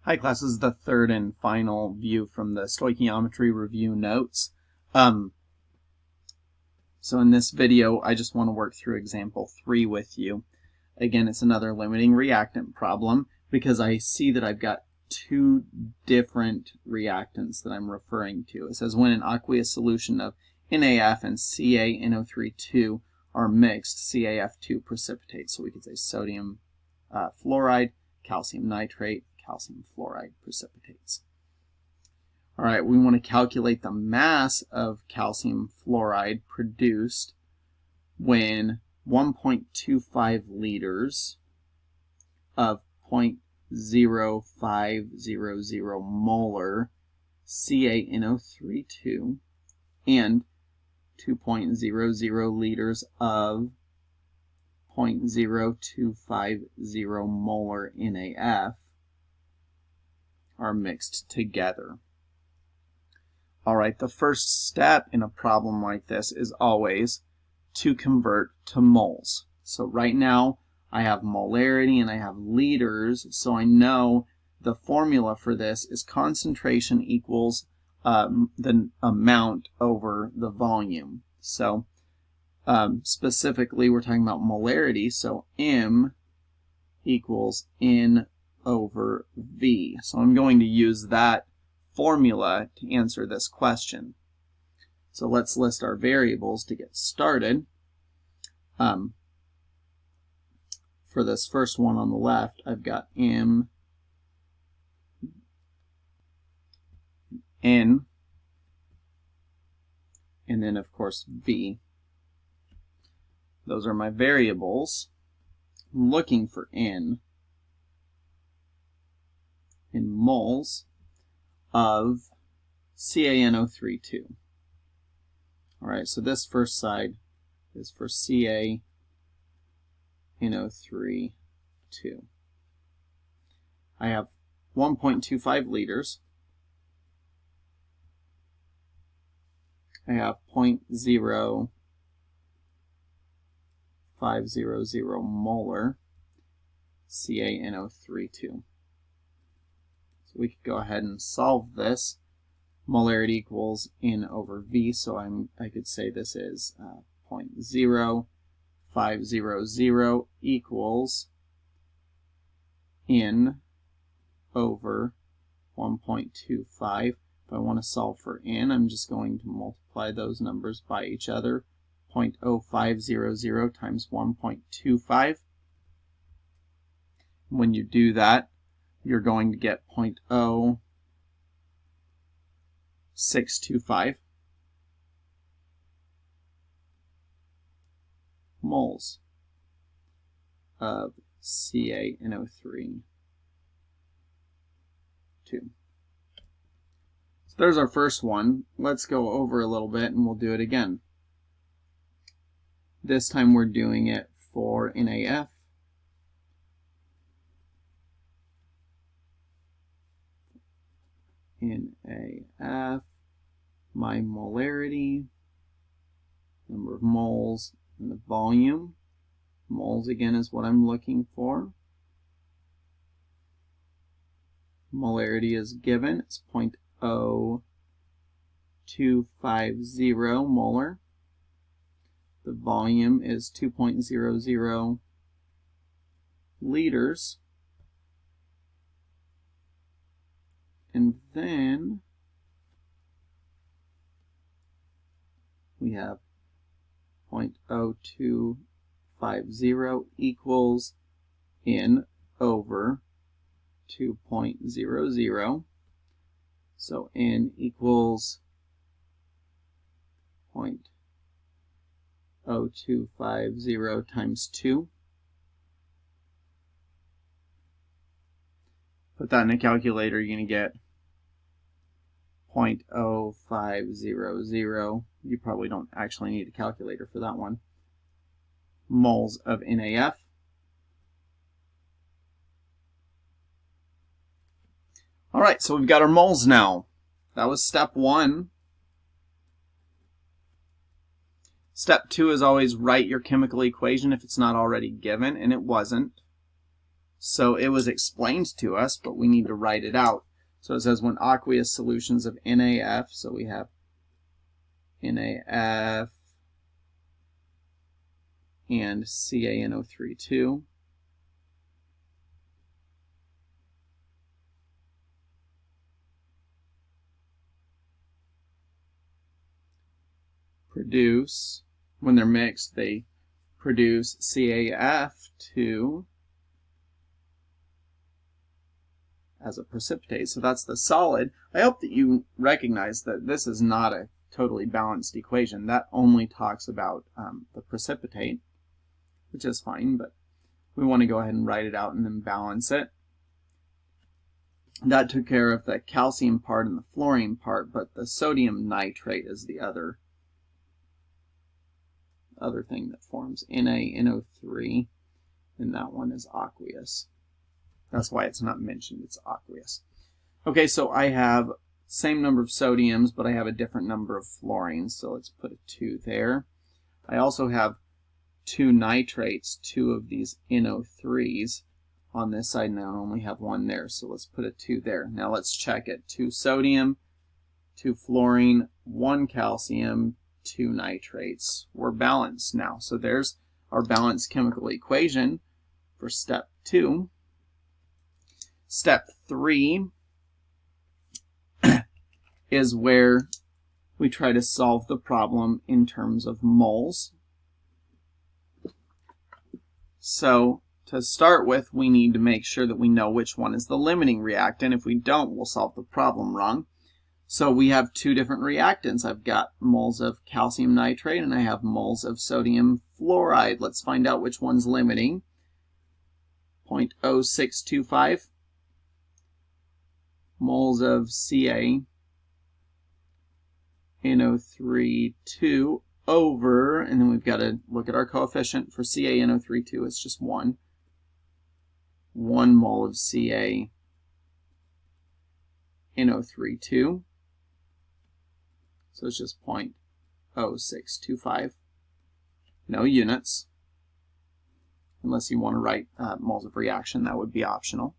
Hi class, this is the third and final view from the Stoichiometry review notes. So in this video, I just want to work through example 3 with you. Again, it's another limiting reactant problem because I see that I've got two different reactants that I'm referring to. It says when an aqueous solution of NaF and CaNO3 are mixed, CaF2 precipitates. So we could say sodium fluoride, calcium nitrate, calcium fluoride precipitates. All right, we want to calculate the mass of calcium fluoride produced when 1.25 liters of 0.0500 molar CaNO3 and 2.00 liters of 0.0250 molar NaF are mixed together. All right, the first step in a problem like this is always to convert to moles. So right now I have molarity and I have liters, so I know the formula for this is concentration equals the amount over the volume. So specifically we're talking about molarity, so M equals N over V. So I'm going to use that formula to answer this question. So let's list our variables to get started. For this first one on the left, I've got M, N, and then of course V. Those are my variables. I'm looking for N in moles of CaNO3. All right, so this first side is for CaNO3. I have 1.25 liters. I have 0.0500 molar CaNO3. So we could go ahead and solve this. Molarity equals N over V, so I could say this is 0.0500 equals N over 1.25. If I want to solve for N, I'm just going to multiply those numbers by each other. 0.0500 times 1.25. When you do that, you're going to get 0.0625 moles of CaNO3. So there's our first one. Let's go over a little bit and we'll do it again. This time we're doing it for NaF. NaF, my molarity, number of moles, and the volume. Moles again is what I'm looking for. Molarity is given, it's 0.0250 molar. The volume is 2.00 liters. And then we have 0.0250 equals N over 2.00. So N equals 0.0250 times 2. Put that in a calculator, you're going to get 0.0500. You probably don't actually need a calculator for that one. Moles of NaF. All right, so we've got our moles now. That was step 1. Step 2 is always write your chemical equation if it's not already given, and it wasn't. So it was explained to us, but we need to write it out. So it says when aqueous solutions of NaF, so we have NaF and CaNO3 produce, when they're mixed, they produce CaF2 as a precipitate. So that's the solid. I hope that you recognize that this is not a totally balanced equation. That only talks about the precipitate, which is fine, but we want to go ahead and write it out and then balance it. That took care of the calcium part and the fluorine part, but the sodium nitrate is the other thing that forms NaNO3, and that one is aqueous. That's why it's not mentioned, it's aqueous. Okay, so I have same number of sodiums, but I have a different number of fluorines, so let's put a 2 there. I also have 2 nitrates, 2 of these NO3s on this side, and I only have 1 there, so let's put a 2 there. Now let's check it. 2 sodium, 2 fluorine, 1 calcium, 2 nitrates. We're balanced now. So there's our balanced chemical equation for step 2. Step 3 is where we try to solve the problem in terms of moles. So to start with, we need to make sure that we know which one is the limiting reactant. If we don't, we'll solve the problem wrong. So we have 2 different reactants. I've got moles of calcium nitrate and I have moles of sodium fluoride. Let's find out which one's limiting. 0.0625 moles of CaNO3 over, and then we've got to look at our coefficient for CaNO3, it's just 1. 1 mole of CaNO3, so it's just 0.0625. No units. Unless you want to write moles of reaction, that would be optional.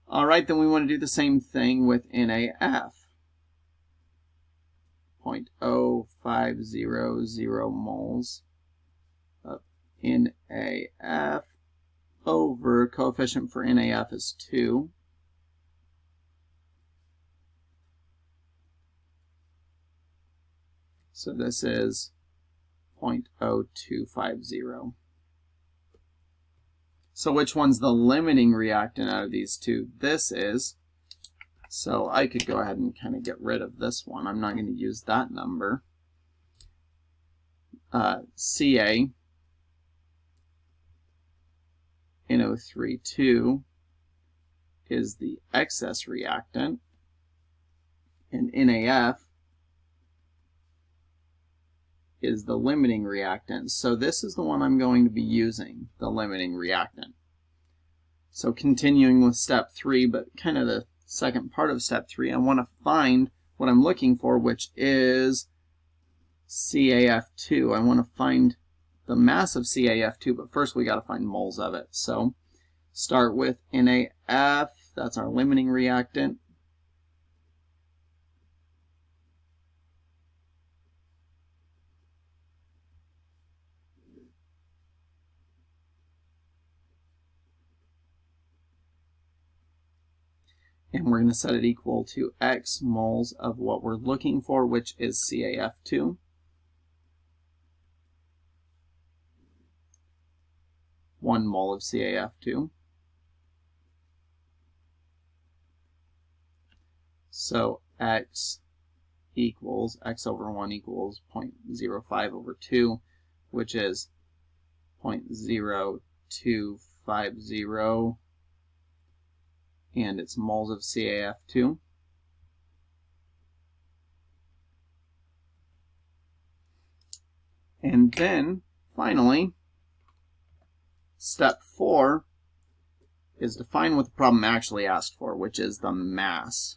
All right, then we want to do the same thing with NaF. 0.0500 moles of NaF over, coefficient for NaF is 2. So this is 0.0250. So which one's the limiting reactant out of these 2? This is. So I could go ahead and kind of get rid of this one. I'm not going to use that number. CaNO3 is the excess reactant, and NaF is the limiting reactant. So this is the one I'm going to be using, the limiting reactant. So continuing with step 3, but kind of the second part of step 3, I want to find what I'm looking for, which is CaF2. I want to find the mass of CaF2, but first we got to find moles of it. So start with NaF, that's our limiting reactant. And we're going to set it equal to X moles of what we're looking for, which is CaF2. One mole of CaF2. So X over 1 equals 0.05 over 2, which is 0.0250. And it's moles of CaF2. And then, finally, step 4 is to find what the problem actually asked for, which is the mass.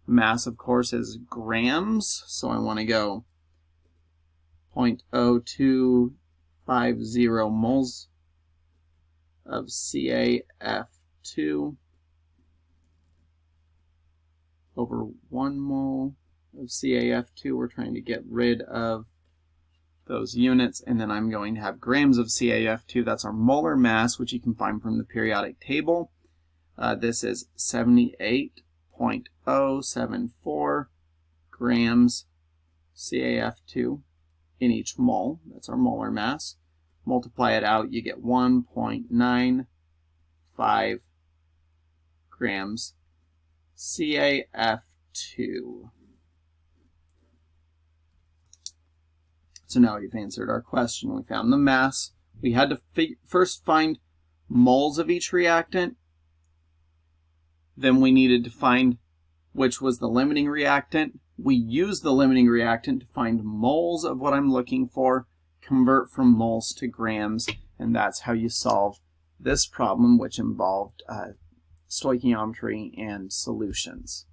Mass, of course, is grams, so I want to go 0.0250 moles of CaF2 over 1 mole of CaF2. We're trying to get rid of those units, and then I'm going to have grams of CaF2. That's our molar mass, which you can find from the periodic table. This is 78.074 grams CaF2 in each mole. That's our molar mass. Multiply it out, you get 1.95 grams CaF2. So now we've answered our question. We found the mass. We had to first find moles of each reactant. Then we needed to find which was the limiting reactant. We used the limiting reactant to find moles of what I'm looking for, convert from moles to grams, and that's how you solve this problem, which involved stoichiometry and solutions.